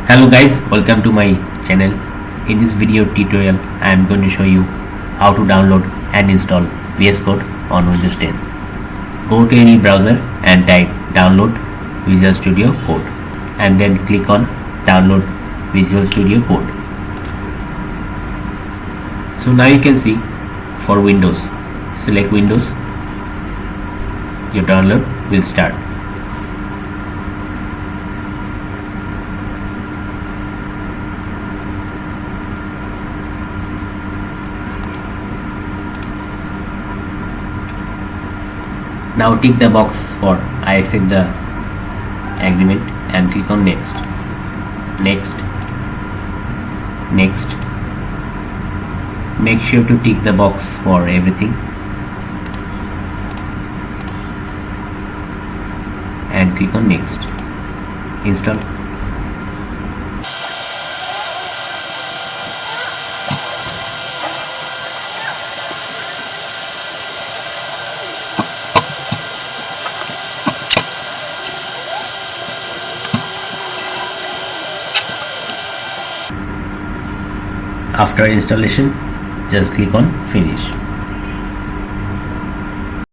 Hello guys, welcome to my channel. In this video tutorial I am going to show you how to download and install VS Code on Windows 10. Go to any browser and type download Visual Studio Code and then click on download Visual Studio Code. So now you can see for Windows, select Windows, your download will start. Now tick the box for I accept the agreement and click on next. Next. Next. Make sure to tick the box for everything and click on next. Install. After installation, just click on finish.